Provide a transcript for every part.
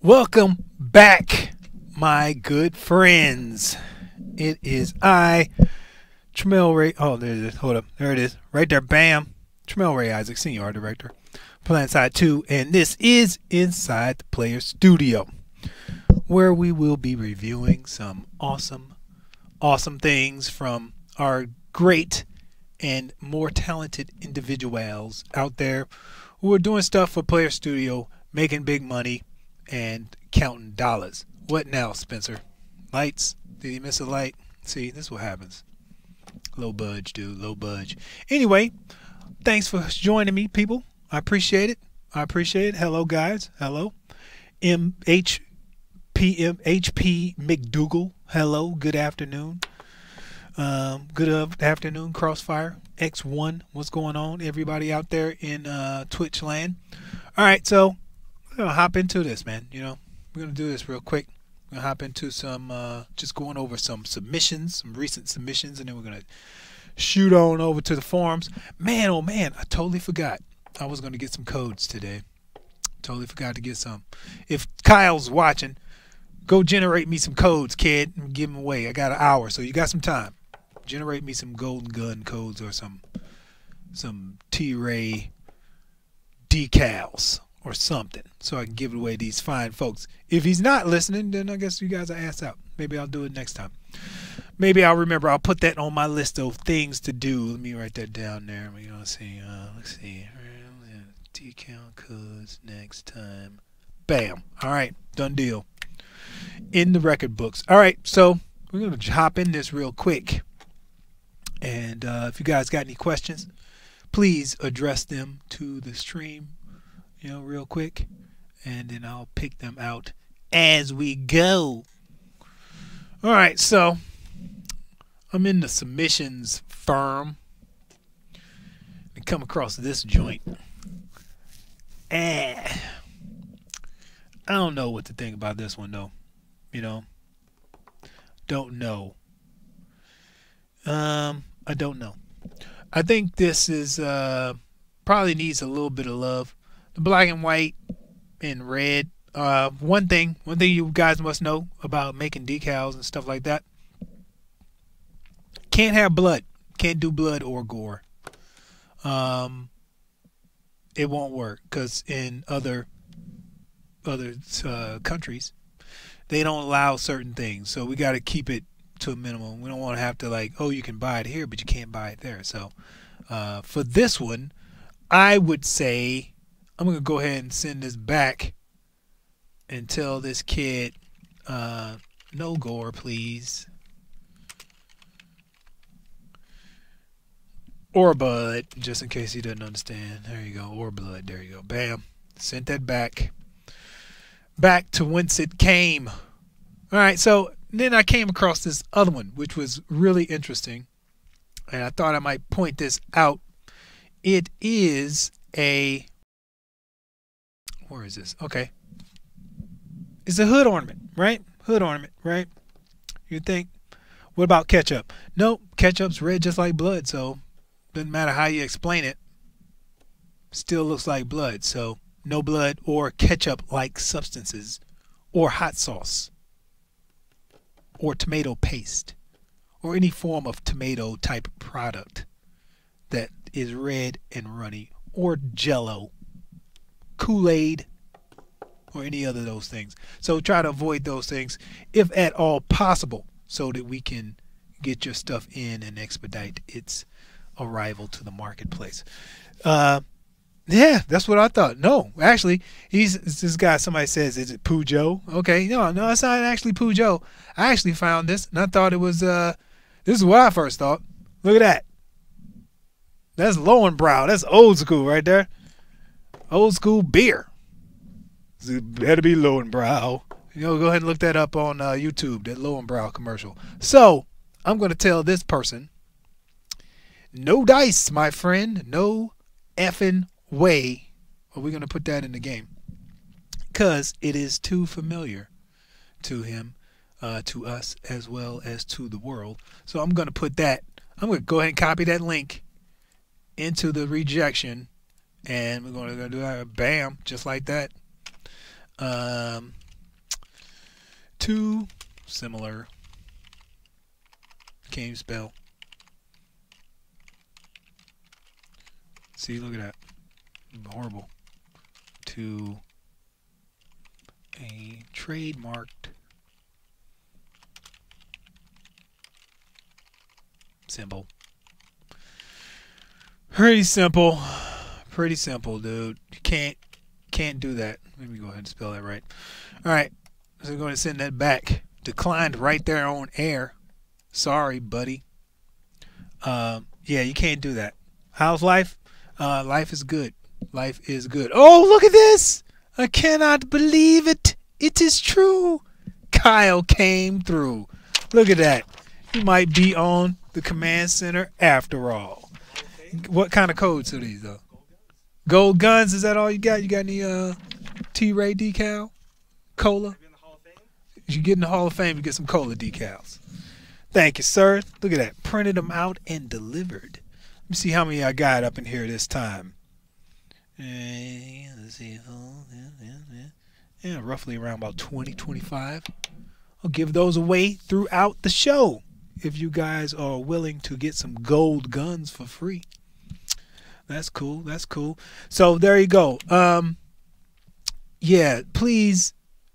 Welcome back, my good friends. It is I, Tramell Ray. Oh, there it is. Hold up. There it is. Right there. Bam. Tramell Ray Isaac, Senior Art Director, PlanetSide 2. And this is Inside the Player Studio, where we will be reviewing some awesome things from our great and more talented individuals out there who are doing stuff for Player Studio, making big money, and counting dollars. What now, Spencer? Lights? Did you miss a light? See, this is what happens. Low budge, dude. Low budge. Anyway, thanks for joining me, people. I appreciate it. Hello, guys. Hello. HP McDougal. Hello. Good afternoon. Good afternoon, Crossfire X1. What's going on, everybody out there in Twitch land? All right, so we're gonna hop into this, man. We're gonna do this real quick. We're gonna hop into some just going over some submissions, some recent submissions, and then we're gonna shoot on over to the forums. Man, oh man, I totally forgot I was gonna get some codes today. Totally forgot to get some. If Kyle's watching, go generate me some codes, kid, and give them away. I got an hour, so you got some time. Generate me some golden gun codes or some T-Ray decals or something, so I can give it away to these fine folks. If he's not listening, then I guess you guys are ass out. Maybe I'll do it next time. Maybe I'll remember. I'll put that on my list of things to do. Let me write that down there. We're gonna see. Let's see. Decal codes next time. Bam. All right. Done deal. In the record books. All right. So we're gonna hop in this real quick. And if you guys got any questions, please address them to the stream, real quick, and then I'll pick them out as we go. All right, so I'm in the submissions firm and come across this joint. I don't know what to think about this one, though. Don't know. I don't know. I think this is probably needs a little bit of love. The black and white and red. One thing you guys must know about making decals and stuff like that. Can't have blood. Can't do blood or gore. It won't work because in other countries they don't allow certain things. So we got to keep it to a minimum. We don't want to have to you can buy it here, but you can't buy it there. So for this one, I would say I'm gonna go ahead and send this back and tell this kid no gore, please, or blood, just in case he doesn't understand. There you go, or blood. There you go. Bam. Sent that back to whence it came. All right, so then I came across this other one, which was really interesting, and I thought I might point this out. It is a, where is this? Okay. It's a hood ornament, right? Hood ornament, right? You think, what about ketchup? Nope, ketchup's red just like blood, so doesn't matter how you explain it. Still looks like blood, so no blood or ketchup-like substances or hot sauce, or tomato paste, or any form of tomato type product that is red and runny, or Jello, Kool-Aid, or any other of those things. So try to avoid those things if at all possible, so that we can get your stuff in and expedite its arrival to the marketplace. Yeah, that's what I thought. No, actually, this guy. Somebody says, "Is it Pujo?" Okay, no, it's not actually Pujo. I actually found this, and I thought it was. This is what I first thought. Look at that. That's Lowenbrow. That's old school right there. Old school beer. It better be Lowenbrow. Go ahead and look that up on YouTube. That Lowenbrow commercial. So I'm going to tell this person, no dice, my friend. No effing way are we going to put that in the game, because it is too familiar to him, to us, as well as to the world. So I'm going to put that, I'm going to go ahead and copy that link into the rejection, and we're going to do that. Bam, just like that. Too similar. Can't even spell. See, look at that. Horrible. To a trademarked symbol. Pretty simple. Pretty simple, dude. You can't do that. Let me go ahead and spell that right. Alright. So I'm going to send that back. Declined right there on air. Sorry, buddy. Yeah, you can't do that. How's life? Life is good. Life is good. Oh, look at this! I cannot believe it. It is true. Kyle came through. Look at that. You might be on the command center after all. What kind of codes are these, though? Gold guns. Is that all you got? You got any T-Ray decal? Cola? You get in the Hall of Fame, you get some cola decals. Thank you, sir. Look at that. Printed them out and delivered. Let me see how many I got up in here this time. Let's see. Yeah, roughly around about 20, 25. I'll give those away throughout the show if you guys are willing to get some gold guns for free. That's cool. That's cool. So there you go. Yeah, please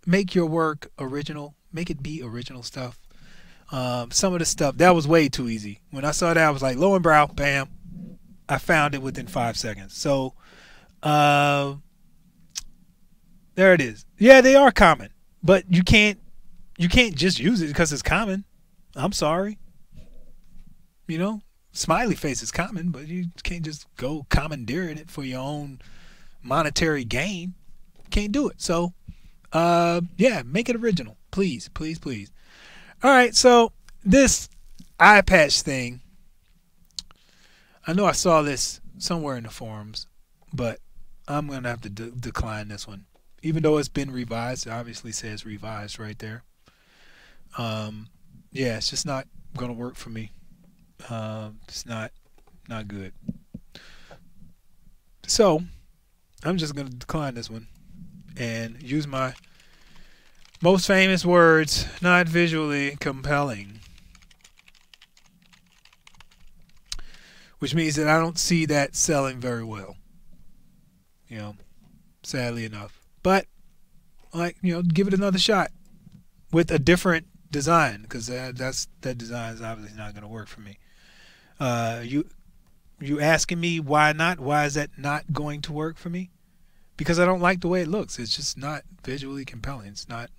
make your work original. Make it be original stuff. Some of the stuff, that was way too easy. When I saw that, I was like, low and brow, bam. I found it within 5 seconds. So, there it is. Yeah, they are common. But you can't just use it because it's common. I'm sorry. You know, smiley face is common, but you can't just go commandeering it for your own monetary gain. Can't do it. So, yeah, make it original. Please, please, please. All right, so this eye patch thing, I know I saw this somewhere in the forums, but I'm going to have to decline this one. Even though it's been revised, it obviously says revised right there. Yeah, it's just not going to work for me. It's not good. So, I'm just going to decline this one and use my most famous words, not visually compelling. Which means that I don't see that selling very well. You know, sadly enough. But, like, you know, give it another shot with a different design, because that design is obviously not going to work for me. You asking me why not? Why is that not going to work for me? Because I don't like the way it looks. It's just not visually compelling. It's not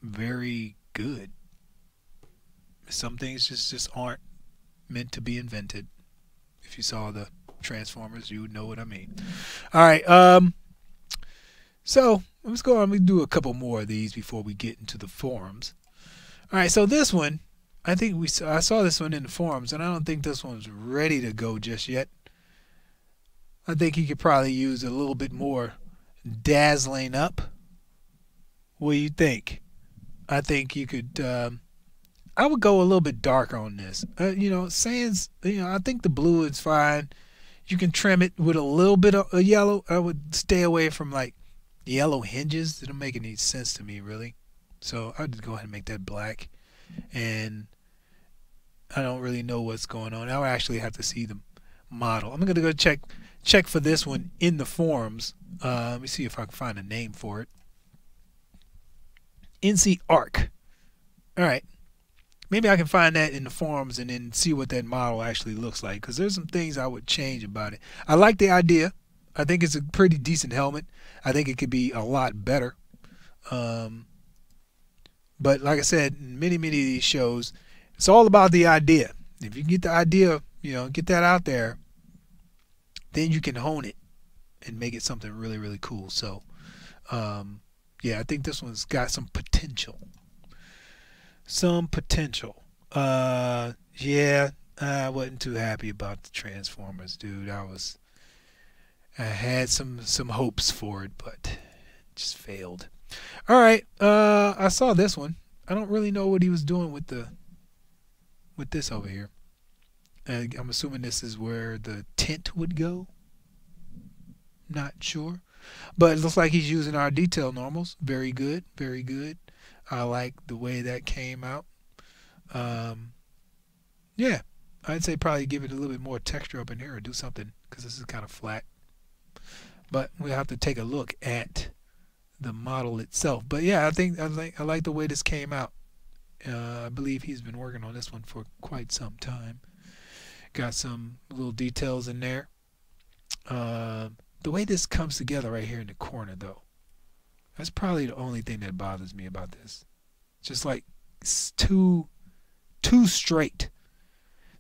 very good. Some things just aren't meant to be invented. If you saw the Transformers, you would know what I mean. All right. So let's go on. We do a couple more of these before we get into the forums. All right. So this one, I think I saw this one in the forums, and I don't think this one's ready to go just yet. I think he could probably use a little bit more dazzling up. What do you think? I think you could. I would go a little bit darker on this. You know, sans. You know, I think the blue is fine. You can trim it with a little bit of yellow. I would stay away from like yellow hinges. They don't make any sense to me really. So I'd just go ahead and make that black. And I don't really know what's going on. I would actually have to see the model. I'm gonna go check for this one in the forums. Let me see if I can find a name for it. NC Arc. All right. Maybe I can find that in the forums and then see what that model actually looks like, because there's some things I would change about it. I like the idea. I think it's a pretty decent helmet. I think it could be a lot better. But like I said, in many of these shows, it's all about the idea. If you get the idea, you know, get that out there, then you can hone it and make it something really, really cool. So, yeah, I think this one's got some potential. Some potential. Yeah, I wasn't too happy about the Transformers, dude. I had some hopes for it, but it just failed. All right, I saw this one. I don't really know what he was doing with this over here. I'm assuming this is where the tint would go. Not sure, but it looks like he's using our detail normals. Very good, very good. I like the way that came out. Yeah, I'd say probably give it a little bit more texture up in here or do something, because this is kind of flat. But we'll have to take a look at the model itself. But yeah, I like the way this came out. I believe he's been working on this one for quite some time. Got some little details in there. The way this comes together right here in the corner, though, that's probably the only thing that bothers me about this. Just like it's too straight.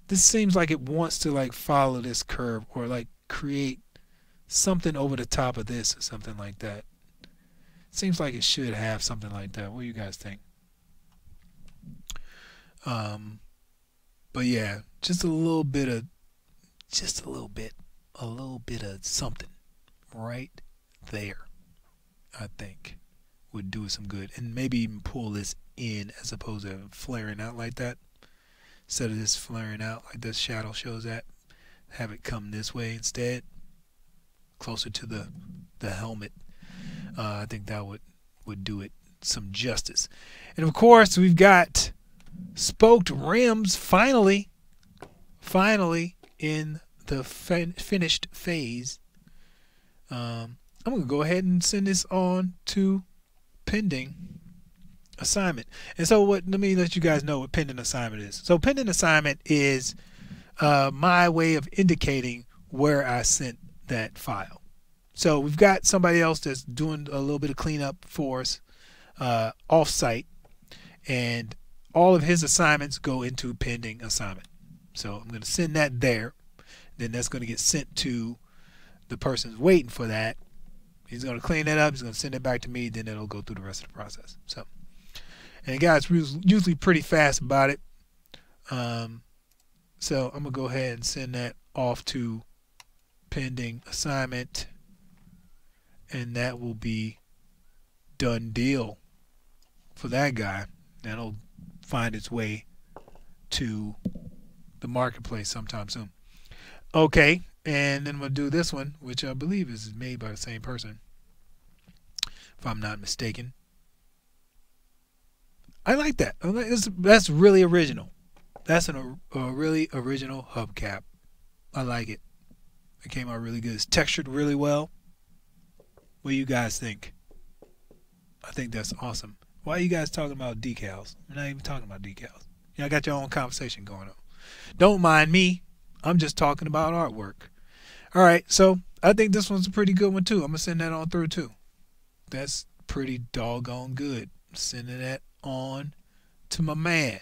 This seems like it wants to like follow this curve or like create something over the top of this or something like that. Seems like it should have something like that. What do you guys think? But yeah, just a little bit of something right there, I think would do some good. And maybe even pull this in as opposed to flaring out like that. Instead of this flaring out like this shadow shows that, have it come this way instead, closer to the helmet. I think that would do it some justice. And of course, we've got spoked rims finally in the finished phase. I'm going to go ahead and send this on to pending assignment. And so let me let you guys know what pending assignment is. So pending assignment is my way of indicating where I sent that file. So we've got somebody else that's doing a little bit of cleanup for us off-site, and all of his assignments go into pending assignment. So I'm going to send that there. Then that's going to get sent to the person who's waiting for that. He's going to clean that up. He's going to send it back to me. Then it'll go through the rest of the process. So, and the guy's usually pretty fast about it. So I'm going to go ahead and send that off to pending assignment. And that will be done deal for that guy. That'll find its way to the marketplace sometime soon. Okay, and then we'll do this one, which I believe is made by the same person, if I'm not mistaken. I like that. That's really original. That's a really original hubcap. I like it. It came out really good. It's textured really well. What do you guys think? I think that's awesome. Why are you guys talking about decals? I'm not even talking about decals. Y'all got your own conversation going on. Don't mind me. I'm just talking about artwork. All right, so I think this one's a pretty good one too. I'm gonna send that on through too. That's pretty doggone good. I'm sending that on to my man.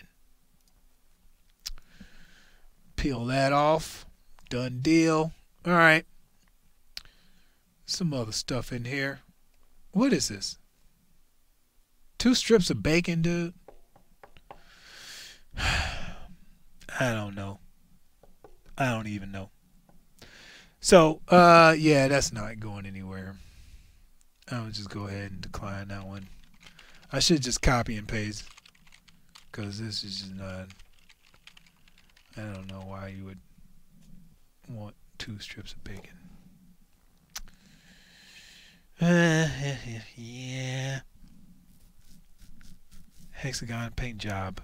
Peel that off. Done deal. All right. Some other stuff in here. What is this? 2 strips of bacon, dude. I don't know. I don't even know. So, yeah, that's not going anywhere. I'll just go ahead and decline that one. I should just copy and paste, because this is just not. I don't know why you would want 2 strips of bacon. Yeah. Hexagon paint job.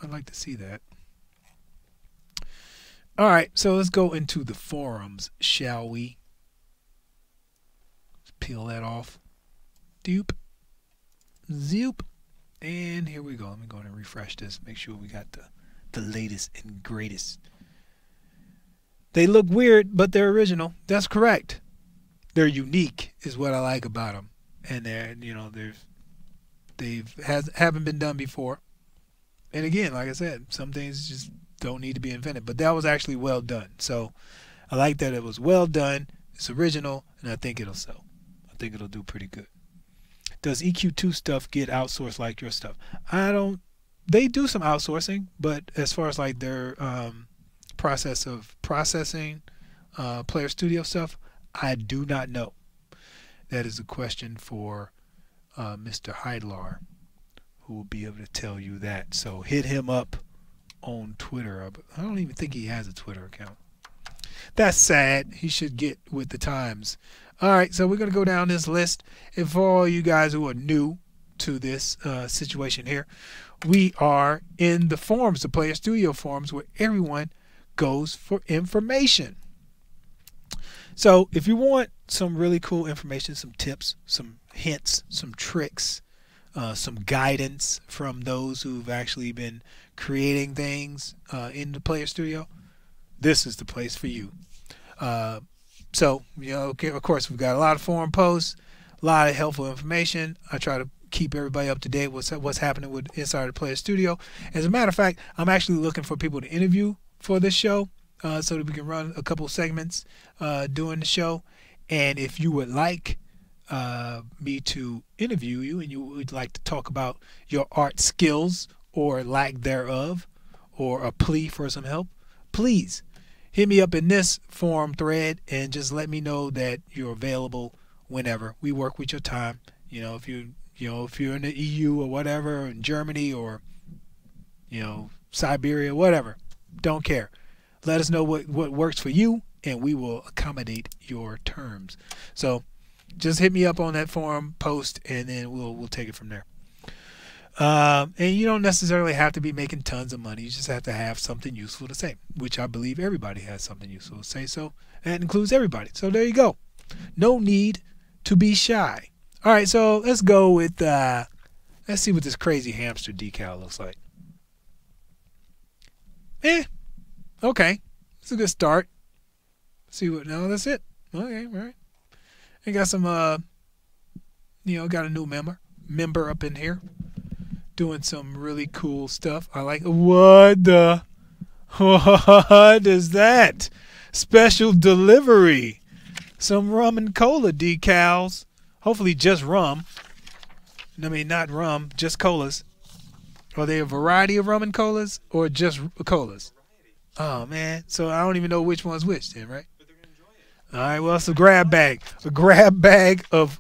I'd like to see that. All right, so let's go into the forums, shall we? Let's peel that off. Doop. Zoop. And here we go. Let me go ahead and refresh this. Make sure we got the latest and greatest. They look weird, but they're original. That's correct. They're unique, is what I like about them, and they're, you know, haven't been done before. And again, like I said, some things just don't need to be invented, but that was actually well done. So I like that it was well done. It's original, and I think it'll sell. I think it'll do pretty good. Does EQ2 stuff get outsourced like your stuff? I don't. They do some outsourcing, but as far as like their process of processing Player Studio stuff, I do not know. That is a question for Mr. Heidlar, who will be able to tell you that. So hit him up on Twitter. I don't even think he has a Twitter account. That's sad. He should get with the times. All right, so we're going to go down this list. And for all you guys who are new to this situation here. We are in the forums, the Player Studio forums, where everyone goes for information. So if you want some really cool information, some tips, some hints, some tricks, some guidance from those who've actually been creating things in the Player Studio, this is the place for you. So, you know, okay, of course, we've got a lot of forum posts, a lot of helpful information. I try to keep everybody up to date with what's happening with inside the Player Studio. As a matter of fact, I'm actually looking for people to interview for this show so that we can run a couple segments during the show. And if you would like me to interview you and you would like to talk about your art skills or lack thereof, or a plea for some help, please hit me up in this forum thread and just let me know that you're available whenever. We work with your time. You know, if you're in the EU or whatever, in Germany or, you know, Siberia, whatever, don't care. Let us know what works for you, and we will accommodate your terms. So just hit me up on that forum post, and then we'll take it from there. And you don't necessarily have to be making tons of money. You just have to have something useful to say, which I believe everybody has something useful to say. So that includes everybody. So there you go. No need to be shy. All right, so let's go with let's see what this crazy hamster decal looks like. Okay, it's a good start. See what? No, that's it. Okay, all right. I got some you know, got a new member up in here doing some really cool stuff. I like. What is that? Special delivery. Some rum and cola decals. Hopefully just rum. I mean, not rum, just colas. Are they a variety of rum and colas or just colas? Oh, man. So I don't even know which one's which then, right? All right, well, it's a grab bag. A grab bag of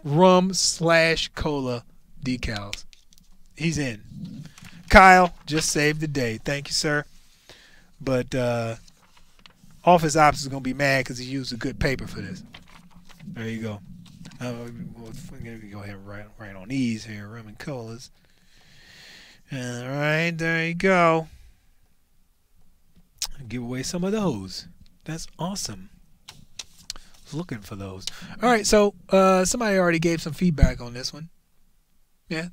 rum/cola decals. He's in. Kyle just saved the day. Thank you, sir. But Office Ops is going to be mad because he used a good paper for this. There you go. We're going to go ahead and write on these here, rum and colas. All right, there you go. Give away some of those. That's awesome. Looking for those. All right, so somebody already gave some feedback on this one. Yeah,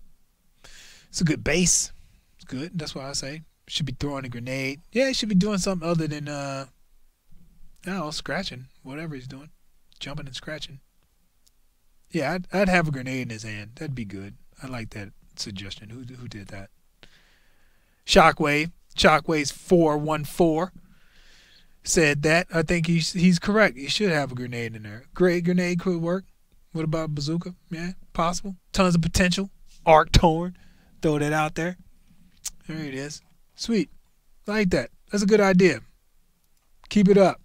it's a good base. It's good. That's what I say. Should be throwing a grenade. Yeah, he should be doing something other than I don't know, scratching. Whatever he's doing, jumping and scratching. Yeah, I'd have a grenade in his hand. That'd be good. I like that suggestion. Who did that? Shockwave's 414 said that. I think he's correct. He should have a grenade in there. Great grenade could work. What about bazooka? Yeah, possible. Tons of potential. Arc torn. Throw that out there. There it is. Sweet. Like that. That's a good idea. Keep it up.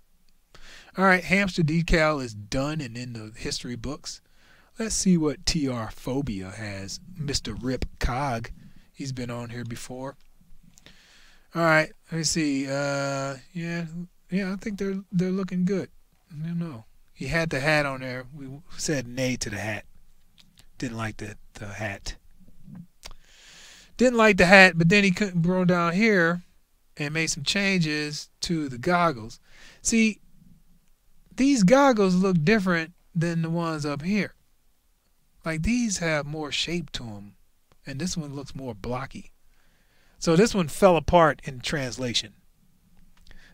All right, hamster decal is done and in the history books. Let's see what TR Phobia has. Mr. Rip Cog. He's been on here before. All right, let me see. Yeah, I think they're looking good. I don't know. He had the hat on there. We said nay to the hat. Didn't like the hat. Didn't like the hat, but then he couldn't go down here and made some changes to the goggles. See, these goggles look different than the ones up here. Like these have more shape to them, and this one looks more blocky. So this one fell apart in translation.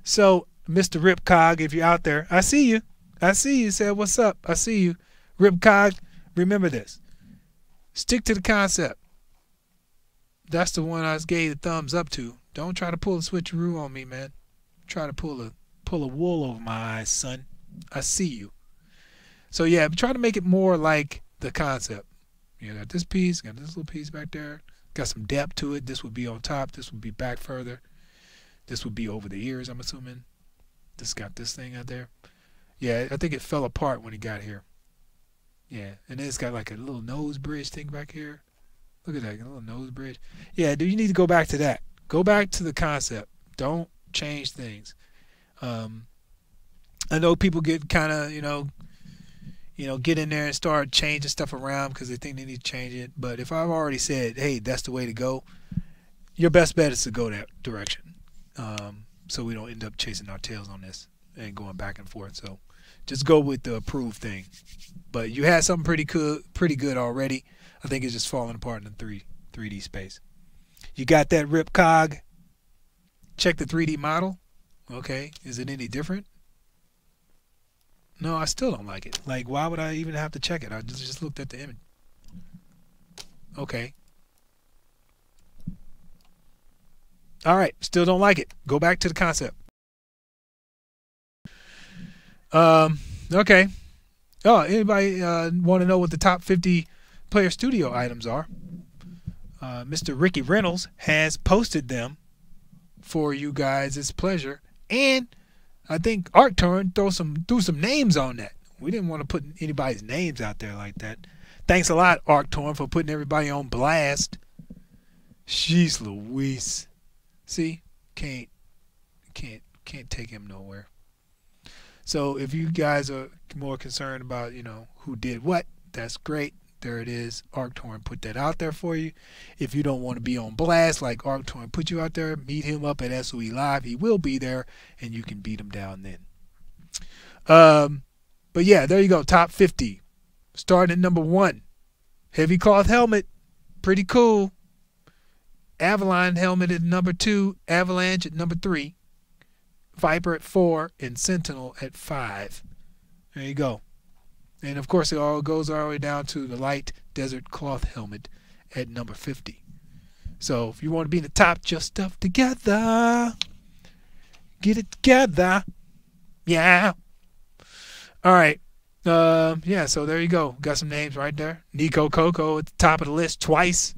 So, Mr. Ripcog, if you're out there, I see you. I see you. Said, what's up? I see you. Ripcog, remember this. Stick to the concept. That's the one I gave the thumbs up to. Don't try to pull a switcheroo on me, man. Try to pull a wool over my eyes, son. I see you. So, yeah, try to make it more like the concept. You got this piece, got this little piece back there. Got some depth to it. This would be on top. This would be back further. This would be over the ears, I'm assuming. This got this thing out there. Yeah, I think it fell apart when it got here. Yeah, and then it's got like a little nose bridge thing back here. Look at that, a little nose bridge. Yeah, dude, you need to go back to that. Go back to the concept. Don't change things. I know people get kind of, get in there and start changing stuff around because they think they need to change it. But if I've already said, hey, that's the way to go, your best bet is to go that direction. So we don't end up chasing our tails on this and going back and forth. So just go with the approved thing. But you had something pretty good already. I think it's just falling apart in the 3D space. You got that rip cog. Check the 3D model. Okay, is it any different? No, I still don't like it. Like, why would I even have to check it? I just looked at the image. Okay. All right, still don't like it. Go back to the concept. Okay. Oh, anybody want to know what the top 50 Player Studio items are? Mr. Ricky Reynolds has posted them for you guys' pleasure, and I think Arcturn threw some names on that. We didn't want to put anybody's names out there like that. Thanks a lot, Arcturn, for putting everybody on blast. Jeez Louise. See, can't take him nowhere. So if you guys are more concerned about, who did what, that's great. There it is. Arcturn put that out there for you. If you don't want to be on blast like Arcturn put you out there, meet him up at SOE Live. He will be there, and you can beat him down then. But yeah, there you go. Top 50. Starting at number 1. Heavy cloth helmet. Pretty cool. Avalon helmet at number 2. Avalanche at number 3. Viper at 4. And Sentinel at 5. There you go. And of course, it all goes all the way down to the light desert cloth helmet at number 50. So if you want to be in the top, just stuff together. Get it together. Yeah. All right. Yeah, so there you go. Got some names right there. Nico Coco at the top of the list twice.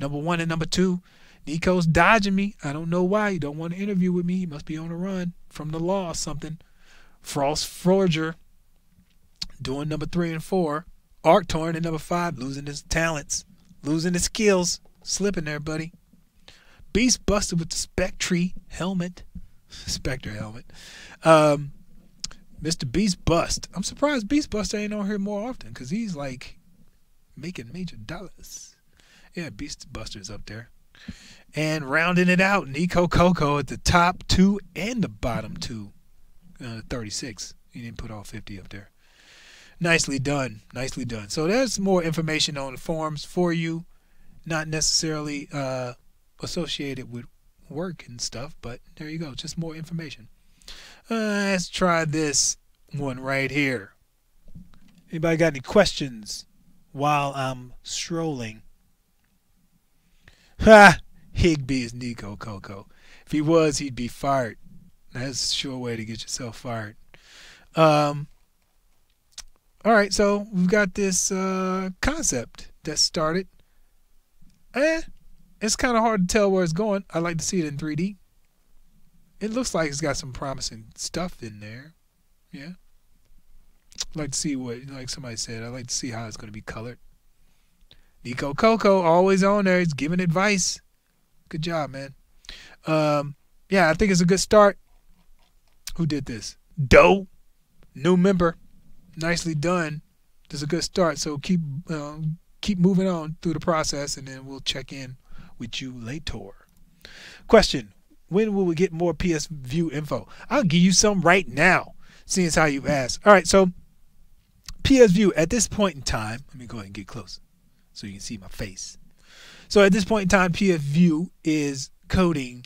Number 1 and number 2. Nico's dodging me. I don't know why. He don't want to interview with me. He must be on a run from the law or something. Frost Forger doing number 3 and 4. Arcturn at number 5, losing his talents, losing his skills, slipping there, buddy. Beast Buster with the Spectre helmet. Spectre helmet. Mr. Beast Bust. I'm surprised Beast Buster ain't on here more often because he's like making major dollars. Yeah, Beast Buster's up there. And rounding it out, Nico Coco at the top 2 and the bottom 2. 36. He didn't put all 50 up there. Nicely done. Nicely done. So there's more information on the forums for you. Not necessarily associated with work and stuff, but there you go. Just more information. Let's try this one right here. Anybody got any questions while I'm strolling? Ha! Higby is Nico Coco. If he was, he'd be fired. That's a sure way to get yourself fired. All right, so we've got this concept that started. It's kind of hard to tell where it's going. I like to see it in 3D. It looks like it's got some promising stuff in there. Yeah. I'd like to see what, like somebody said, I'd like to see how it's going to be colored. Nico Coco, always on there. He's giving advice. Good job, man. Yeah, I think it's a good start. Who did this? Doe. New member. Nicely done. This is a good start. So keep moving on through the process, and then we'll check in with you later. Question: when will we get more PS View info? I'll give you some right now, seeing as how you've asked. All right, so PS View at this point in time. Let me go ahead and get close so you can see my face. So at this point in time, PS View is coding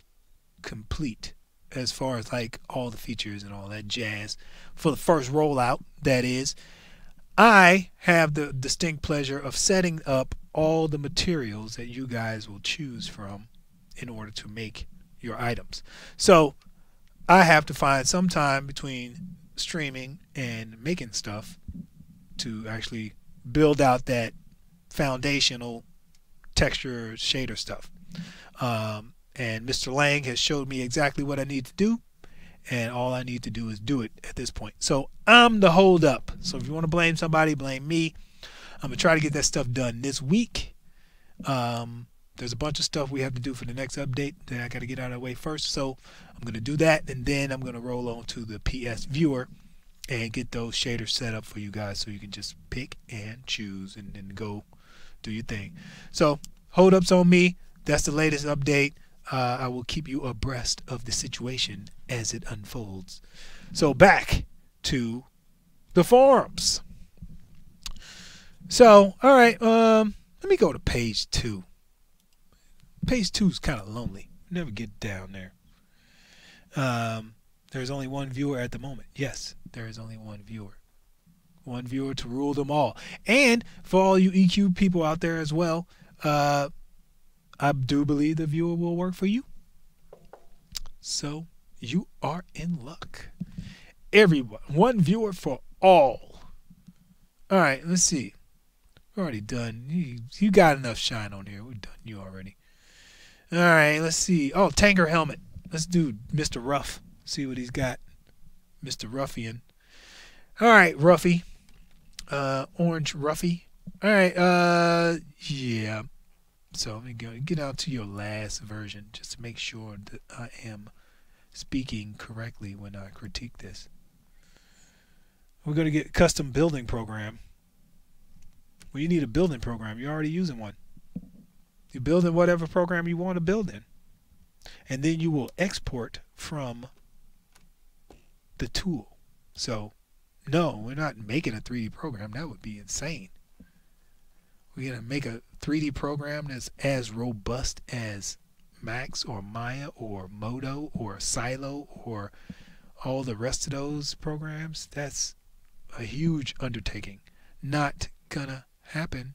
complete as far as like all the features and all that jazz for the first rollout. That is, I have the distinct pleasure of setting up all the materials that you guys will choose from in order to make your items. So I have to find some time between streaming and making stuff to actually build out that foundational texture shader stuff. And Mr. Lang has showed me exactly what I need to do, and all I need to do is do it at this point. So I'm the hold up. So if you want to blame somebody, blame me. I'm gonna try to get that stuff done this week. There's a bunch of stuff we have to do for the next update that I got to get out of the way first. So I'm gonna do that, and then I'm gonna roll on to the PS Viewer and get those shaders set up for you guys so you can just pick and choose and then go do your thing. So hold ups on me. That's the latest update. I will keep you abreast of the situation as it unfolds. So back to the forums. So, all right, let me go to page 2. Page 2 is kind of lonely. Never get down there. There's only one viewer at the moment. Yes, there is only one viewer. One viewer to rule them all. And for all you EQ people out there as well, I do believe the viewer will work for you. So you are in luck. Everyone, one viewer for all. All right, let's see. We're already done. You got enough shine on here. We're done you already. All right, let's see. Oh, tanker helmet. Let's do Mr. Ruff. See what he's got. Mr. Ruffian. All right, Ruffy. Orange Ruffy. All right, yeah. So let me get out to your last version just to make sure that I am speaking correctly when I critique this. We're going to get custom building program. Well, you need a building program. You're already using one. You build in whatever program you want to build in. And then you will export from the tool. So, no, we're not making a 3D program. That would be insane. We're going to make a 3D program that's as robust as Max or Maya or Modo or Silo or all the rest of those programs. That's a huge undertaking. Not gonna happen.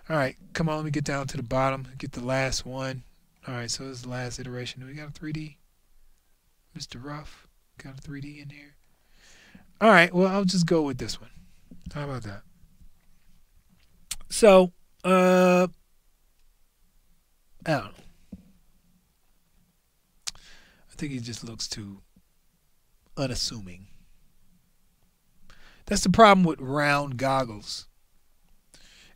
All right, come on, let me get down to the bottom, get the last one. All right, so this is the last iteration. We got a 3D. Mr. Ruff, got a 3D in here. All right, well, I'll just go with this one. How about that? So, I don't know. I think he just looks too unassuming. That's the problem with round goggles.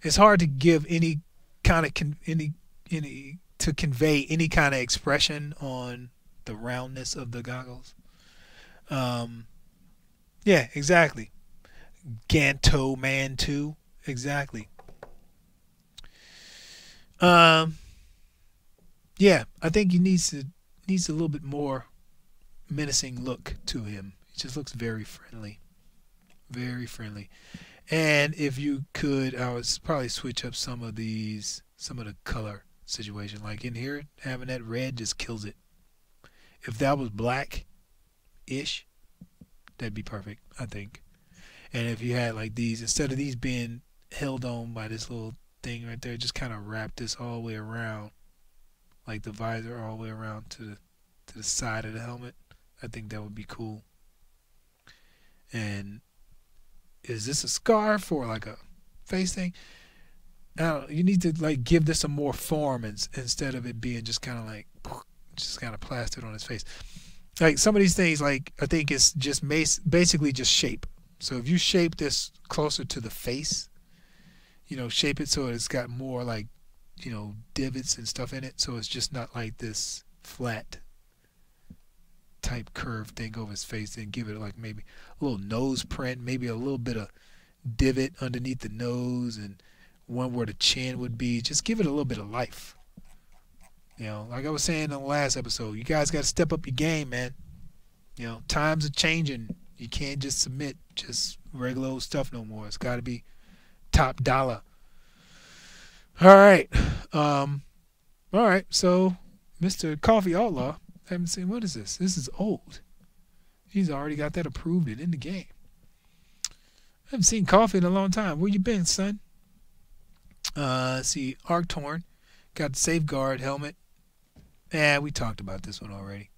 It's hard to give any kind of to convey any kind of expression on the roundness of the goggles. Yeah, exactly. Ganto Man 2, exactly. Yeah, I think he needs a little bit more menacing look to him. He just looks very friendly. Very friendly. And if you could, I would probably switch up some of the color situation. Like in here, having that red just kills it. If that was black-ish, that'd be perfect, I think. And if you had like these, instead of these being held on by this little thing right there, just kind of wrap this all the way around, like the visor all the way around to the side of the helmet. I think that would be cool. And is this a scarf or like a face thing? I don't know. You need to like give this some more form instead of it being just kind of like plastered on his face. Like some of these things, like I think it's just basically just shape. So if you shape this closer to the face, you know, shape it so it's got more like, you know, divots and stuff in it. So it's just not like this flat type curve thing over his face, and give it like maybe a little nose print, maybe a little bit of divot underneath the nose and one where the chin would be. Just give it a little bit of life. You know, like I was saying in the last episode, you guys got to step up your game, man. You know, times are changing. You can't just submit just regular old stuff no more. It's got to be top dollar. All right. All right. So, Mr. Coffee Outlaw, I haven't seen, what is this? This is old. He's already got that approved and in the game. I haven't seen Coffee in a long time. Where you been, son? See, Arctorn. Got the Safeguard helmet. Yeah, we talked about this one already.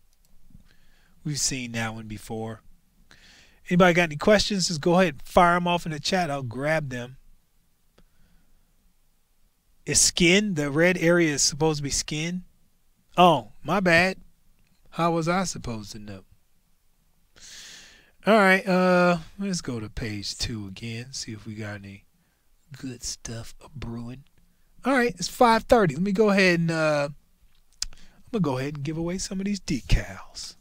We've seen that one before. Anybody got any questions? Just go ahead and fire them off in the chat. I'll grab them. Is skin? The red area is supposed to be skin? Oh, my bad. How was I supposed to know? All right, let's go to page 2 again. See if we got any good stuff brewing. All right, it's 5:30. Let me go ahead and I'm gonna go ahead and give away some of these decals.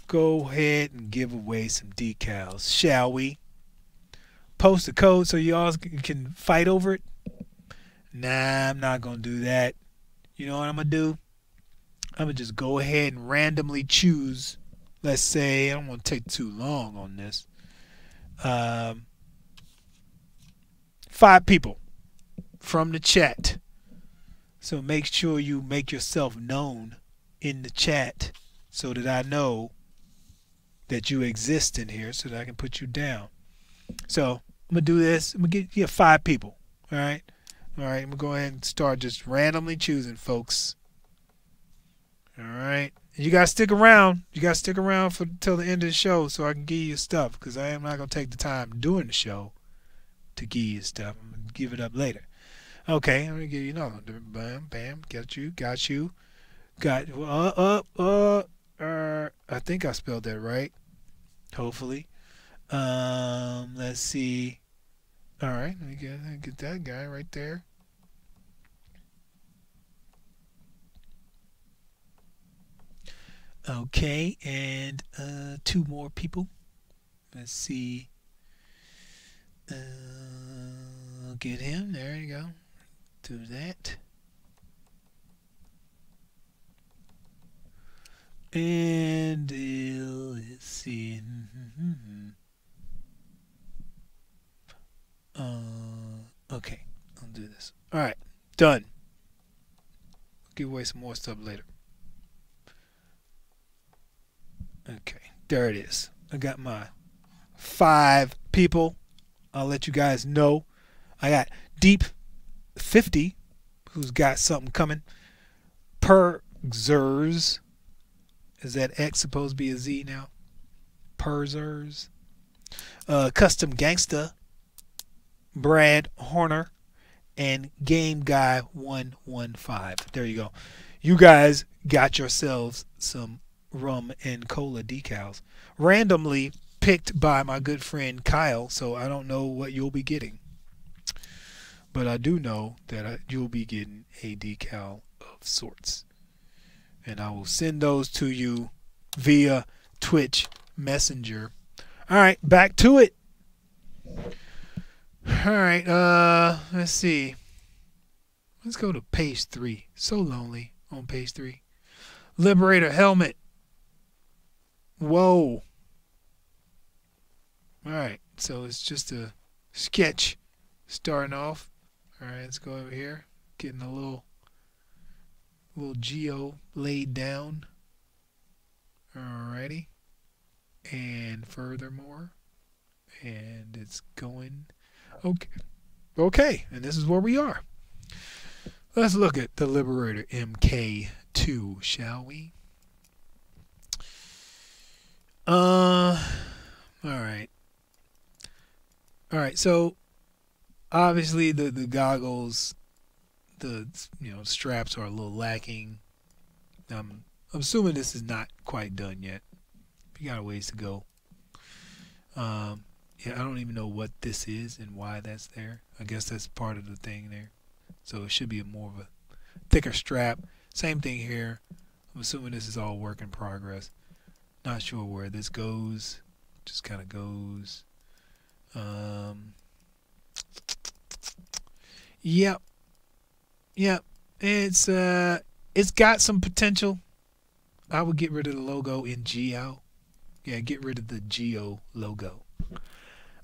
go ahead and give away some decals, shall we? Post the code so y'all can fight over it? Nah, I'm not going to do that. You know what I'm going to do? I'm going to just go ahead and randomly choose. Let's say, I don't want to take too long on this. 5 people from the chat. So make sure you make yourself known in the chat so that I know that you exist in here so that I can put you down. So I'm going to do this. I'm going to get 5 people. All right. All right. I'm going to go ahead and start just randomly choosing, folks. All right. And you got to stick around. You got to stick around till the end of the show so I can give you stuff, because I am not going to take the time during the show to give you stuff. I'm going to give it up later. Okay. I'm going to give you another one. Bam, bam. Got you. Got you. Got I think I spelled that right. Hopefully. Let's see. All right, let me get that guy right there. Okay, and 2 more people. Let's see. Get him. There you go. Do that. And let's see. Okay, I'll do this. All right, done. Give away some more stuff later. Okay, there it is. I got my 5 people. I'll let you guys know. I got Deep 50, who's got something coming. Perzers. Is that X supposed to be a Z now? Perzers. Custom Gangsta. Brad Horner. And Game Guy 115. There you go. You guys got yourselves some rum and cola decals. Randomly picked by my good friend Kyle, so I don't know what you'll be getting. But I do know that you'll be getting a decal of sorts. And I will send those to you via Twitch Messenger. All right, back to it. All right, let's see. Let's go to page 3. So lonely on page 3. Liberator helmet. Whoa. All right, so it's just a sketch starting off. All right, let's go over here. Getting a little geo laid down. Alrighty. And furthermore, and it's going okay, and this is where we are. Let's look at the Liberator Mk2, shall we? Alright, so obviously the goggles, the straps are a little lacking. I'm assuming this is not quite done yet. We got a ways to go. Yeah, I don't even know what this is and why that's there. I guess that's part of the thing there. So it should be more of a thicker strap. Same thing here. I'm assuming this is all work in progress. Not sure where this goes. Just kind of goes. Yep. It's got some potential. I would get rid of the logo in Geo. Yeah, get rid of the Geo logo.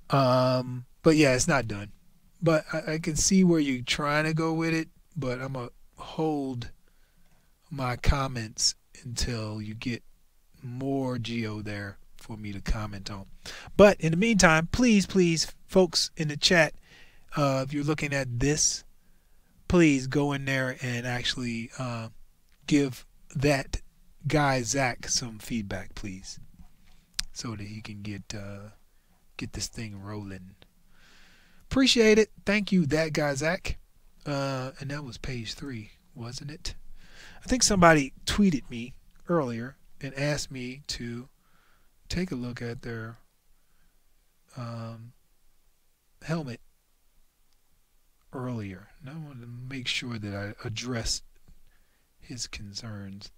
But yeah, it's not done. But I can see where you're trying to go with it, but I'm going to hold my comments until you get more Geo there for me to comment on. But in the meantime, please, folks in the chat, if you're looking at this, please go in there and actually give that guy Zach some feedback, please, so that he can get this thing rolling. Appreciate it. Thank you, that guy Zach. And that was page 3, wasn't it? I think somebody tweeted me earlier and asked me to take a look at their helmet earlier, and I wanted to make sure that I addressed his concerns.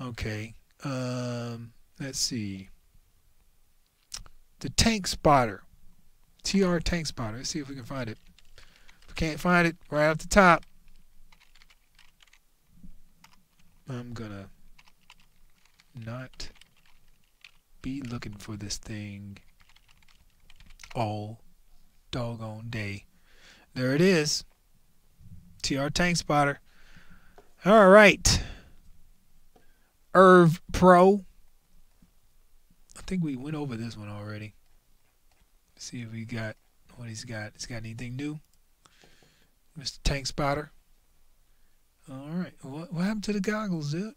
Okay, Let's see. The tank spotter. TR tank spotter. Let's see if we can find it. If we can't find it, right off the top, I'm gonna not be looking for this thing all doggone day. There it is. TR tank spotter. All right. Irv Pro. I think we went over this one already. Let's see if we got what he's got. He's got anything new? Mr. Tank Spotter. All right. What happened to the goggles, dude?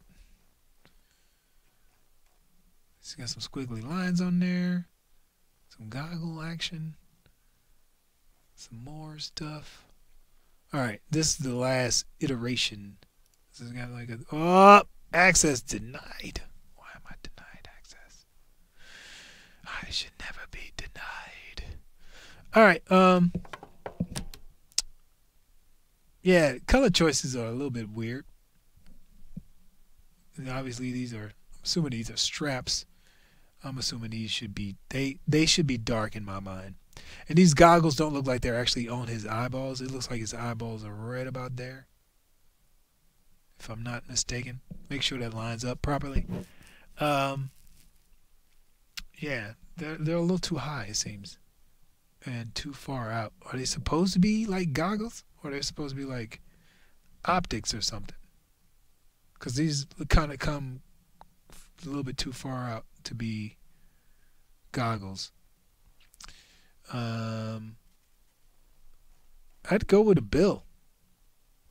He's got some squiggly lines on there. Some goggle action. Some more stuff. All right. This is the last iteration. This has got like a... Oh! Access denied. Why am I denied access? I should never be denied. All right. Yeah, color choices are a little bit weird. And obviously, these are. I'm assuming these are straps. I'm assuming these should be. They should be dark in my mind. And these goggles don't look like they're actually on his eyeballs. It looks like his eyeballs are right about there, if I'm not mistaken. Make sure that lines up properly. Yeah, they're a little too high, it seems, and too far out. Are they supposed to be like goggles, or are they supposed to be like optics or something? Because these kind of come a little bit too far out to be goggles. I'd go with a bill.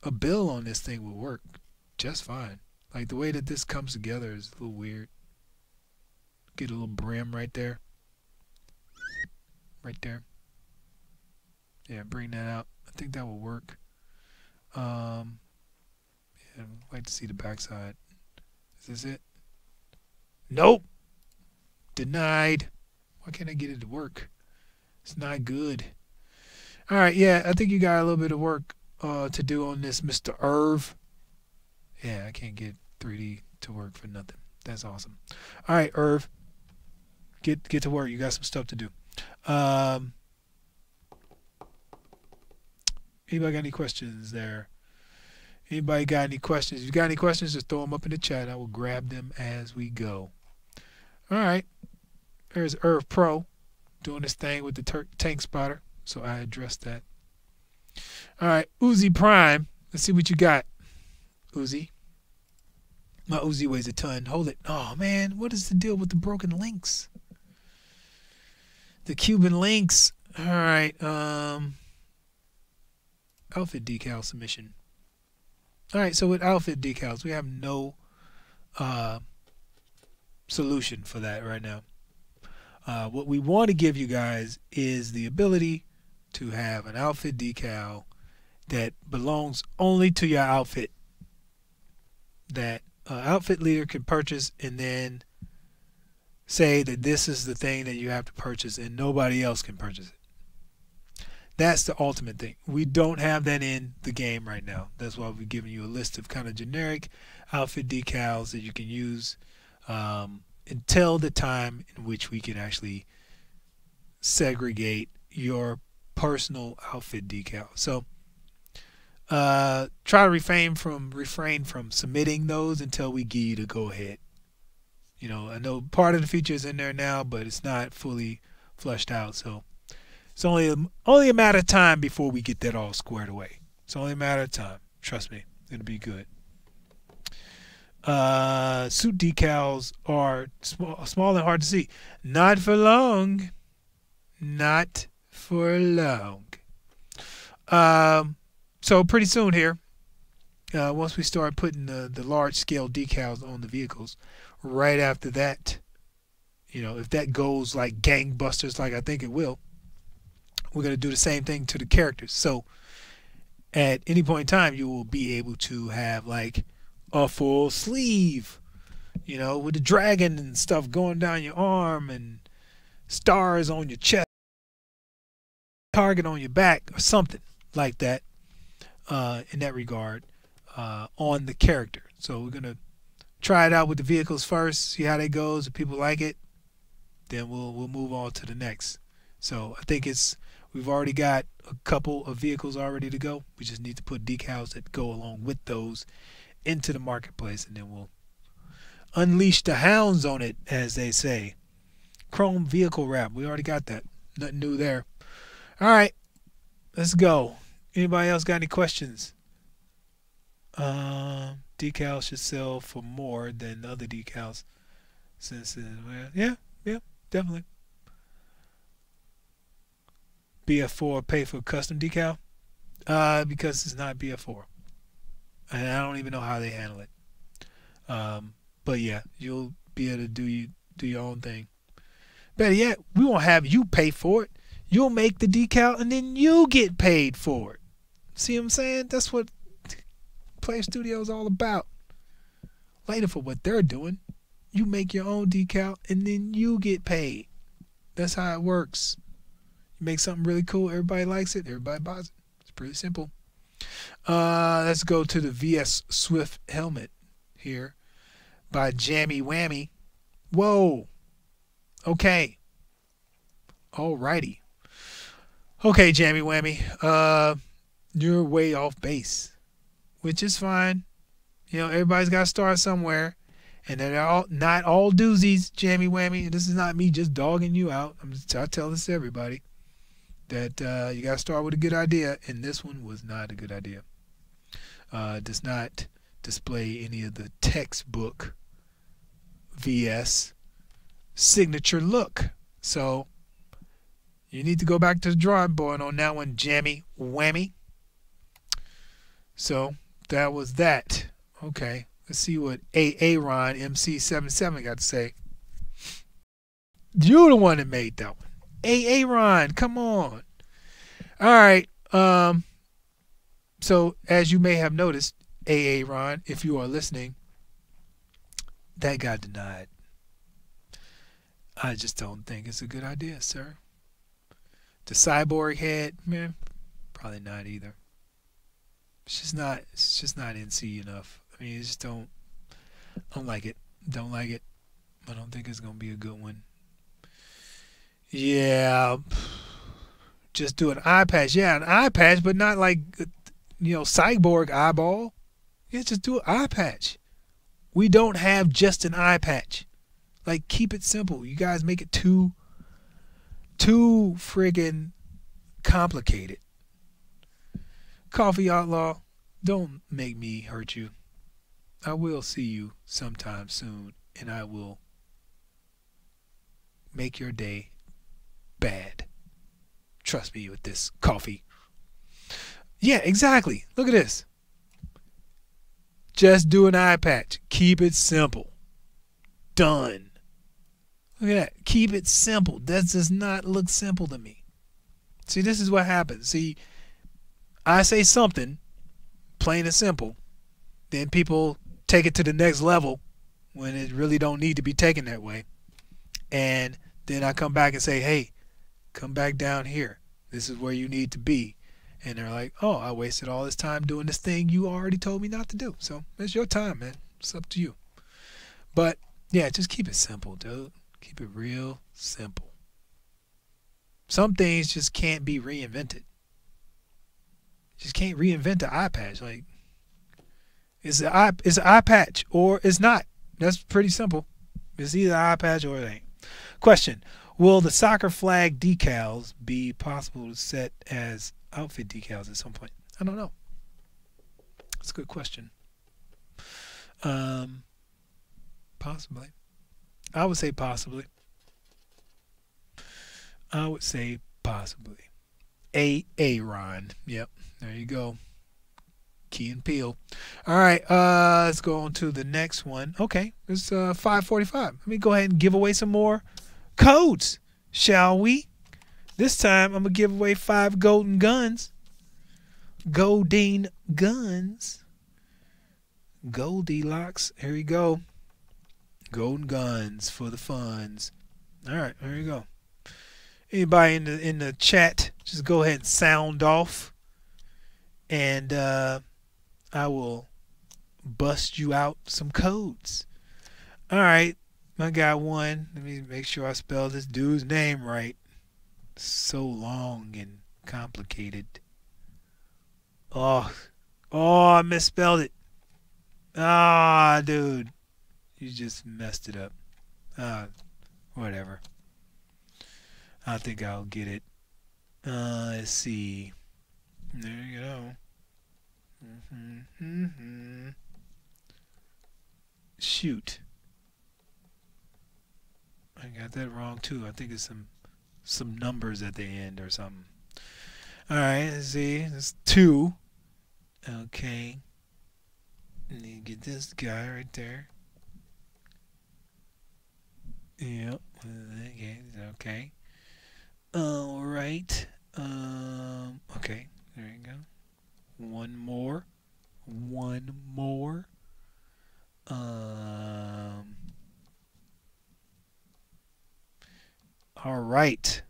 A bill on this thing would work just fine. Like the way that this comes together is a little weird. Get a little brim right there. Right there. Yeah, bring that out. I think that will work. Yeah, I'd like to see the backside. Is this it? Nope. Denied. Why can't I get it to work? It's not good. All right, yeah, I think you got a little bit of work to do on this, Mr. Irv. Yeah, I can't get 3D to work for nothing. That's awesome. All right, Irv. Get to work. You got some stuff to do. Anybody got any questions there? Anybody got any questions? If you got any questions, just throw them up in the chat. I will grab them as we go. All right. There's Irv Pro doing this thing with the tank spotter. So I addressed that. All right. Uzi Prime. Let's see what you got, Uzi. My Uzi weighs a ton. Hold it. Oh, man. What is the deal with the broken links? The Cuban links. All right. Outfit decal submission. All right. So with outfit decals, we have no solution for that right now. What we want to give you guys is the ability to have an outfit decal that belongs only to your outfit, that outfit leader can purchase and then say that this is the thing that you have to purchase and nobody else can purchase it. That's the ultimate thing. We don't have that in the game right now. That's why we've given you a list of kind of generic outfit decals that you can use until the time in which we can actually segregate your personal outfit decal. So try to refrain from submitting those until we give you the go ahead. You know, I know part of the feature is in there now, but it's not fully flushed out. So it's only a matter of time before we get that all squared away. It's only a matter of time. Trust me, it'll be good. Suit decals are small and hard to see. Not for long. Not for long. So pretty soon here, once we start putting the large scale decals on the vehicles, right after that, you know, if that goes like gangbusters like I think it will, we're going to do the same thing to the characters. So at any point in time, you will be able to have like a full sleeve, you know, with the dragon and stuff going down your arm and stars on your chest, target on your back or something like that in that regard on the character. So we're going to try it out with the vehicles first, see how that goes. If people like it, then we'll move on to the next. So I think we've already got a couple of vehicles all ready to go. We just need to put decals that go along with those into the marketplace, and then we'll unleash the hounds on it, as they say. Chrome vehicle wrap, we already got that. Nothing new there. All right, let's go. Anybody else got any questions? Decals should sell for more than other decals, since well, yeah, definitely. BF4 pay for custom decal, because it's not BF4, and I don't even know how they handle it. But yeah, you'll be able to do your own thing. Better yet, we won't have you pay for it. You'll make the decal and then you get paid for it. See what I'm saying? That's what Player Studio is all about. Later, for what they're doing, you make your own decal and then you get paid. That's how it works. You make something really cool, everybody likes it, everybody buys it. It's pretty simple. Let's go to the VS Swift helmet here by Jammy Whammy. Whoa. Okay. Alrighty. Okay, Jammy Whammy. You're way off base, which is fine. You know, everybody's got to start somewhere, and they're not all doozies, Jammy Whammy. This is not me just dogging you out. I tell this to everybody that you got to start with a good idea, and this one was not a good idea. Does not display any of the textbook VS signature look. So you need to go back to the drawing board on that one, Jammy Whammy. So that was that. Okay, let's see what Aaron MC77 got to say. You're the one that made that one. Aaron, come on. All right. So as you may have noticed, Aaron, if you are listening, that got denied. I just don't think it's a good idea, sir. The cyborg head, man, probably not either. It's just not NC enough. I mean, I just don't like it. Don't like it. I don't think it's gonna be a good one. Yeah, just do an eye patch. Yeah, an eye patch, but not like, you know, cyborg eyeball. Yeah, just do an eye patch. We don't have just an eye patch. Like, keep it simple. You guys make it too friggin' complicated. Coffee Outlaw, don't make me hurt you. I will see you sometime soon, and I will make your day bad. Trust me with this, coffee. Yeah, exactly. Look at this. Just do an eye patch. Keep it simple. Done. Look at that. Keep it simple. That does not look simple to me. See, this is what happens. See, I say something, plain and simple, then people take it to the next level when it really don't need to be taken that way. And then I come back and say, hey, come back down here. This is where you need to be. And they're like, oh, I wasted all this time doing this thing you already told me not to do. So it's your time, man. It's up to you. But yeah, just keep it simple, dude. Keep it real simple. Some things just can't be reinvented. Just can't reinvent the eye patch. Like, it's an eye patch or it's not. That's pretty simple. It's either an eye patch or it ain't. Question: will the soccer flag decals be possible to set as outfit decals at some point? I don't know. That's a good question. Possibly. I would say possibly. I would say possibly. Aaron. Yep. There you go. Key and Peele. All right. Let's go on to the next one. Okay. It's 5:45. Let me go ahead and give away some more codes, shall we? This time I'm gonna give away 5 golden guns. Goldine guns. Goldilocks. Here we go. Golden guns for the funds. All right, there you go. Anybody in the chat, just go ahead and sound off, and I will bust you out some codes. All right, I got one. Let me make sure I spell this dude's name right. So long and complicated. Oh, I misspelled it. Ah, dude, you just messed it up. Whatever. I think I'll get it. Let's see. There you go. Shoot. I got that wrong too. I think it's some numbers at the end or something. All right, let's see. It's 2. Okay. And you get this guy right there. Yep. Okay. All right. Okay. There you go. One more. All right.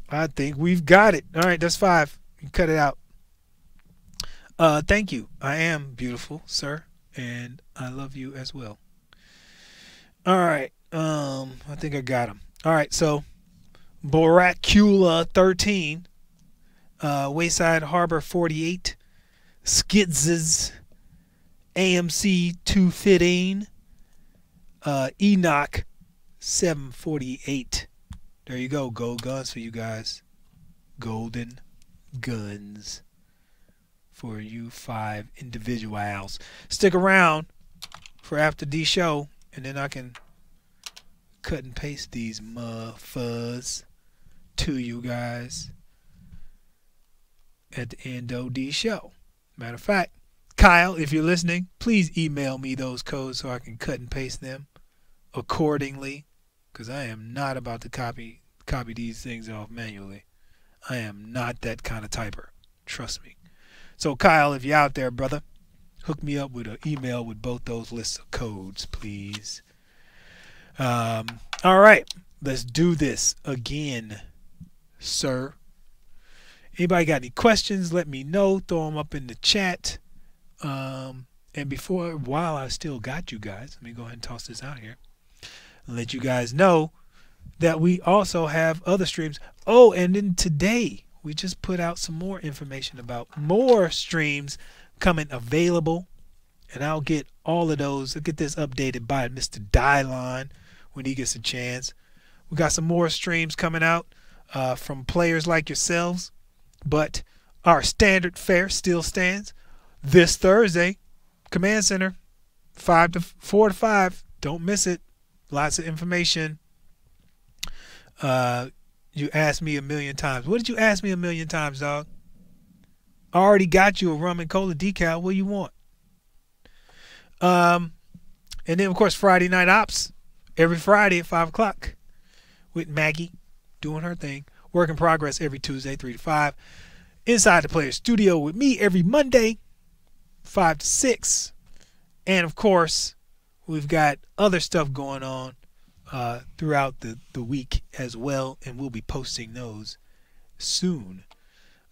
I think we've got it. All right, that's 5. You cut it out. Thank you. I am beautiful, sir, and I love you as well. All right. I think I got him. All right, so Boracula 13, Wayside Harbor 48, Skidzes, AMC 215, Enoch 748. There you go. Gold guns for you guys. Golden guns for you 5 individuals. Stick around for after the show, and then I can cut and paste these motherfuckers to you guys at the end of the show. Matter of fact, Kyle, if you're listening, please email me those codes so I can cut and paste them accordingly, because I am not about to copy these things off manually. I am not that kind of typer. Trust me. So Kyle, if you're out there, brother, hook me up with an email with both those lists of codes, please. All right, let's do this again, sir. Anybody got any questions? Let me know. Throw them up in the chat. And while I still got you guys, let me go ahead and toss this out here and let you guys know that we also have other streams. Oh, and then today we just put out some more information about more streams coming available, and I'll get all of those. I'll get this updated by Mr. Dylon when he gets a chance. We got some more streams coming out from players like yourselves, but our standard fare still stands. This Thursday, Command Center, 4 to 5. Don't miss it. Lots of information. You asked me a million times. What did you ask me a million times, dog? I already got you a rum and cola decal. What do you want? And then, of course, Friday Night Ops. Every Friday at 5 o'clock with Maggie doing her thing. Work in progress every Tuesday, 3 to 5. Inside the Player Studio with me every Monday, 5 to 6. And, of course, we've got other stuff going on throughout the week as well, and we'll be posting those soon.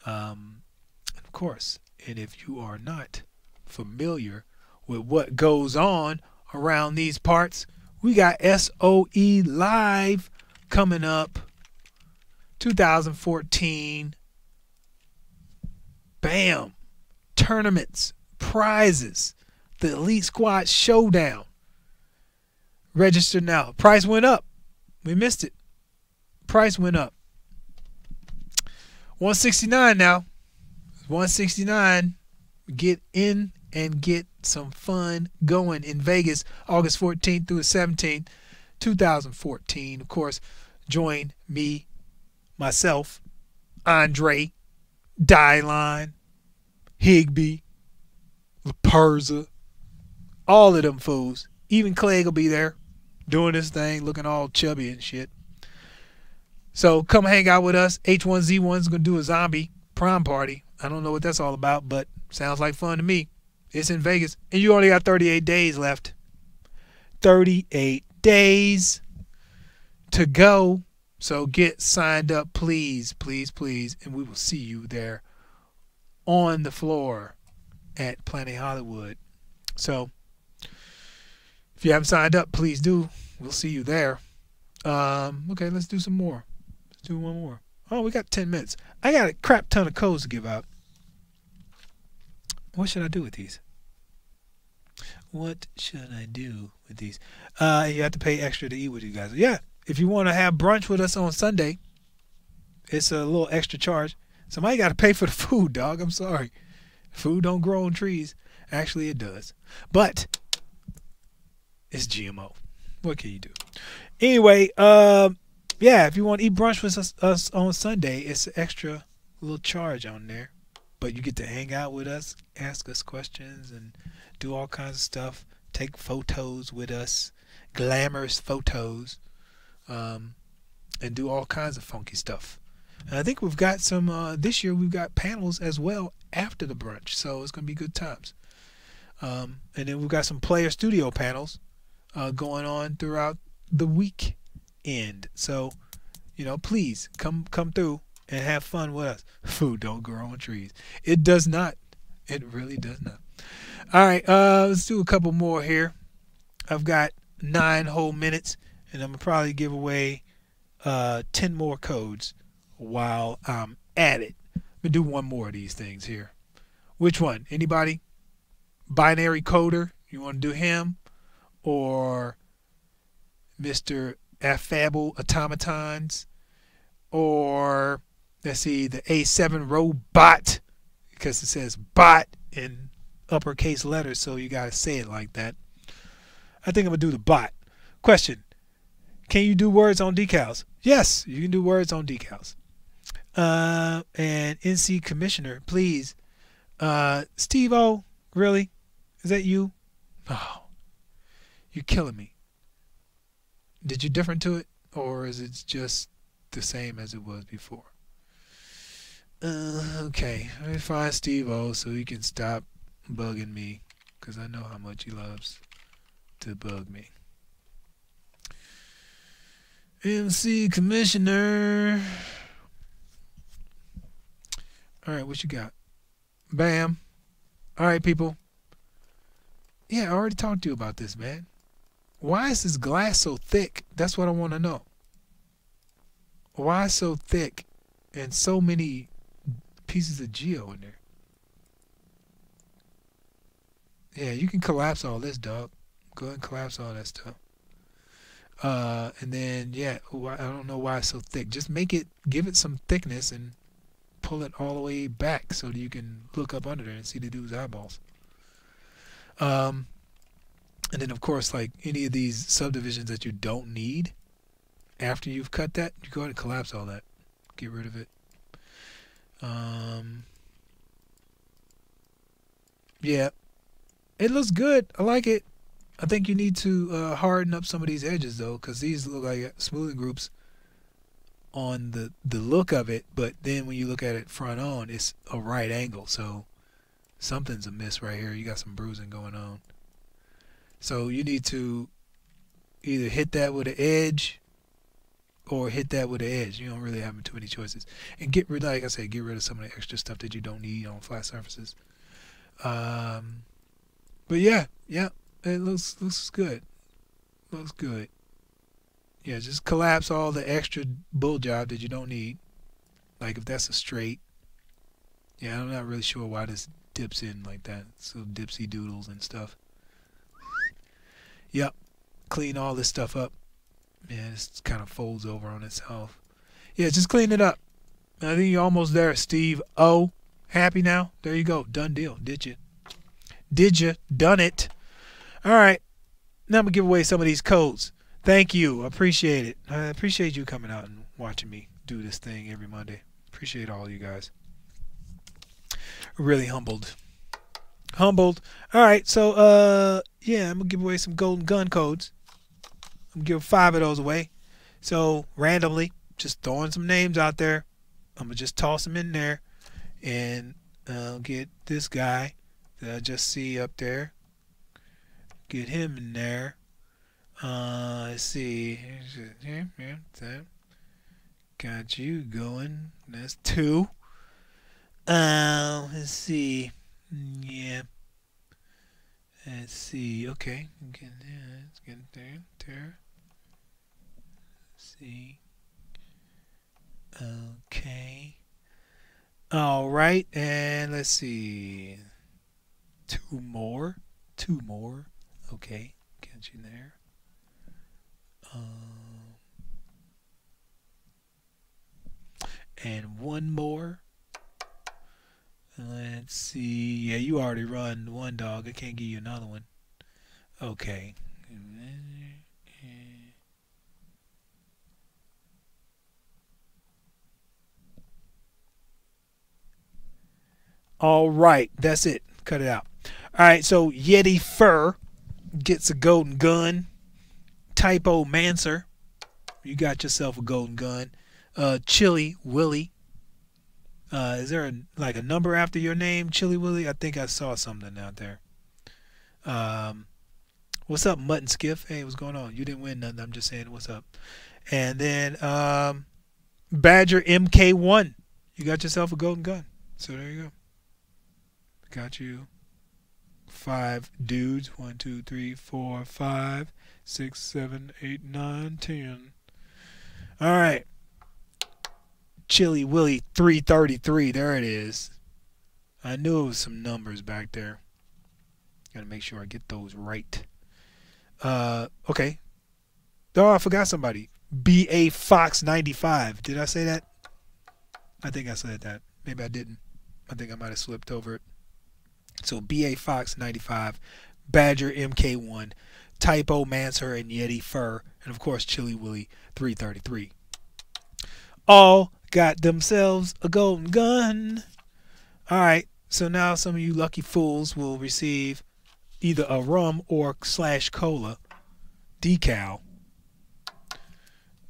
Of course, and if you are not familiar with what goes on around these parts, we got SOE Live coming up 2014. Bam! Tournaments, prizes, the Elite Squad Showdown. Register now. Price went up. We missed it. Price went up. $169 now. $169. Get in and get some fun going in Vegas, August 14th through the 17th, 2014. Of course, join me, myself, Andre, Dylon, Higby, LaPerza, all of them fools. Even Clegg will be there doing this thing, looking all chubby and shit. So come hang out with us. H1Z1's going to do a zombie prom party. I don't know what that's all about, but sounds like fun to me. It's in Vegas, and you only got 38 days left. 38 days to go. So get signed up, please, please, please, and we will see you there on the floor at Planet Hollywood. So if you haven't signed up, please do. We'll see you there. Okay, let's do some more. Let's do one more. Oh, we got 10 minutes. I got a crap ton of codes to give out. What should I do with these? What should I do with these? You have to pay extra to eat with you guys. Yeah, if you want to have brunch with us on Sunday, it's a little extra charge. Somebody got to pay for the food, dog. I'm sorry. Food don't grow on trees. Actually, it does. But it's GMO. What can you do? Anyway, yeah, if you want to eat brunch with us on Sunday, it's an extra little charge on there. But you get to hang out with us, ask us questions, and do all kinds of stuff. Take photos with us, glamorous photos, and do all kinds of funky stuff. And I think we've got some, this year we've got panels as well after the brunch. So it's going to be good times. And then we've got some player studio panels going on throughout the weekend. So, you know, please come through and have fun with us. Food don't grow on trees. It does not. It really does not. All right, let's do a couple more here. I've got 9 whole minutes, and I'm going to probably give away 10 more codes while I'm at it. I'm going to do one more of these things here. Which one? Anybody? Binary Coder? You want to do him? Or Mr. Affable Automatons? Or, let's see, the A7 Robot, because it says bot in uppercase letters, so you got to say it like that. I think I'm going to do the bot. Question: can you do words on decals? Yes, you can do words on decals. And NC Commissioner, please. Steve O, really? Is that you? Oh, you're killing me. Did you different to it, or is it just the same as it was before? Okay, let me find Steve O so he can stop bugging me, because I know how much he loves to bug me. MC Commissioner. Alright, what you got? Bam. Alright, people. Yeah, I already talked to you about this, man. Why is this glass so thick? That's what I want to know. Why so thick and so many pieces of geo in there? Yeah, you can collapse all this, dog. Go ahead and collapse all that stuff. And then, yeah, I don't know why it's so thick. Just make it, give it some thickness and pull it all the way back so that you can look up under there and see the dude's eyeballs. And then, of course, like any of these subdivisions that you don't need, after you've cut that, you go ahead and collapse all that. Get rid of it. Yeah, it looks good. I like it. I think you need to harden up some of these edges, though, because these look like smoothing groups on the look of it, but then when you look at it front on, it's a right angle, so something's amiss right here. You got some bruising going on. So you need to either hit that with an edge or hit that with an edge. You don't really have too many choices. And get rid, like I said, get rid of some of the extra stuff that you don't need on flat surfaces. But yeah, it looks good. Looks good. Yeah, just collapse all the extra bull job that you don't need. Like if that's a straight. Yeah, I'm not really sure why this dips in like that. So dipsy doodles and stuff. Yep. Clean all this stuff up. Yeah, this kind of folds over on itself. Yeah, just clean it up. I think you're almost there, Steve O. Happy now? There you go. Done deal. Did you? Did you? Done it. All right. Now I'm going to give away some of these codes. Thank you. I appreciate it. I appreciate you coming out and watching me do this thing every Monday. Appreciate all you guys. Really humbled. Humbled. All right. So, yeah, I'm going to give away some golden gun codes. I'm going to give 5 of those away. So, randomly, just throwing some names out there. I'm going to just toss them in there. And I'll get this guy that I just see up there. Get him in there. Let's see. Got you going. That's 2. Let's see. Yeah. Let's see. Okay. Let's get there. See. Okay. All right. And let's see. Two more. Okay. Get you there. And one more. Let's see. Yeah, you already run one, dog. I can't give you another one. Okay. All right. That's it. Cut it out. All right. So Yeti Fur gets a golden gun. Typo Mancer, you got yourself a golden gun. Chili Willy. Is there like a number after your name, Chili Willy? I think I saw something out there. What's up, Mutton Skiff? Hey, what's going on? You didn't win nothing. I'm just saying what's up. And then Badger Mk2. You got yourself a golden gun. So there you go. Got you 5 dudes. 1, 2, 3, 4, 5, 6, 7, 8, 9, 10. All right. Chili Willy 333. There it is. I knew it was some numbers back there. Gotta make sure I get those right. Okay. Oh, I forgot somebody. BA Fox 95. Did I say that? I think I said that. Maybe I didn't. I think I might have slipped over it. So BA Fox 95, Badger Mk2, Typo Mancer, and Yeti Fur, and of course Chili Willy 333. All got themselves a golden gun. All right, so now some of you lucky fools will receive either a rum or / cola decal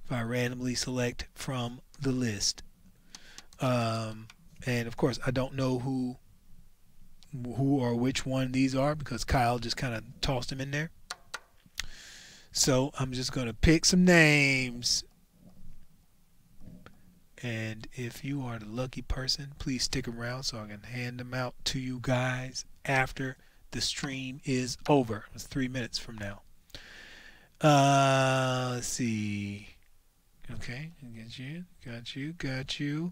if I randomly select from the list. And of course, I don't know who or which one these are because Kyle just kind of tossed them in there. So I'm just going to pick some names. And if you are the lucky person, please stick around so I can hand them out to you guys after the stream is over. It's 3 minutes from now. Let's see. Okay, got you.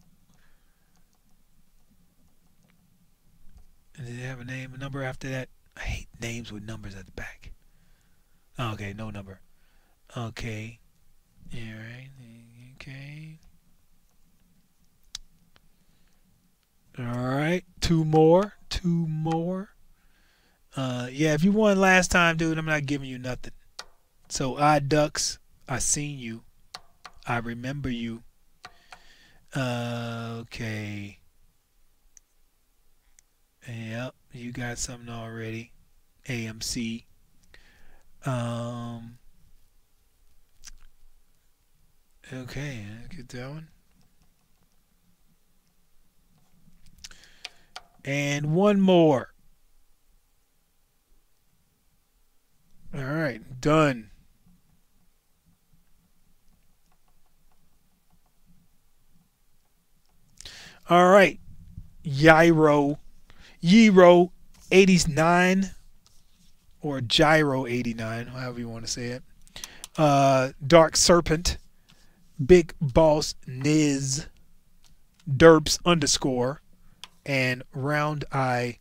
And did they have a name, a number after that? I hate names with numbers at the back. Okay, no number. Okay. Yeah, right. Okay. Alright. Two more. Yeah, if you won last time, dude, I'm not giving you nothing. So, Odd Ducks, I seen you. I remember you. Okay. Yep, you got something already. AMC. Okay, get that one. And one more. All right, done. All right, Gyro 89 or Gyro 89, however you want to say it. Dark Serpent, Big Boss Niz, Derps _ and Round Eye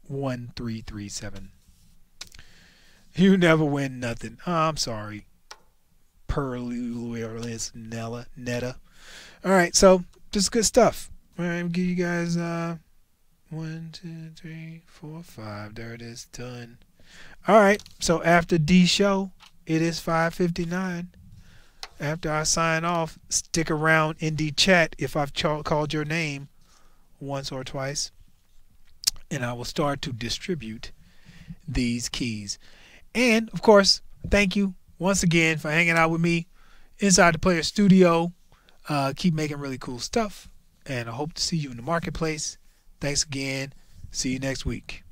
1337. You never win nothing. Oh, I'm sorry. Perlulus Netta. All right, so just good stuff. All right, I'll give you guys 1, 2, 3, 4, 5. There it is, done. All right, so after D show, it is 5:59. After I sign off, stick around in the chat if I've called your name once or twice, and I will start to distribute these keys. And of course, thank you once again for hanging out with me inside the Player Studio. Keep making really cool stuff, and I hope to see you in the marketplace. Thanks again. See you next week.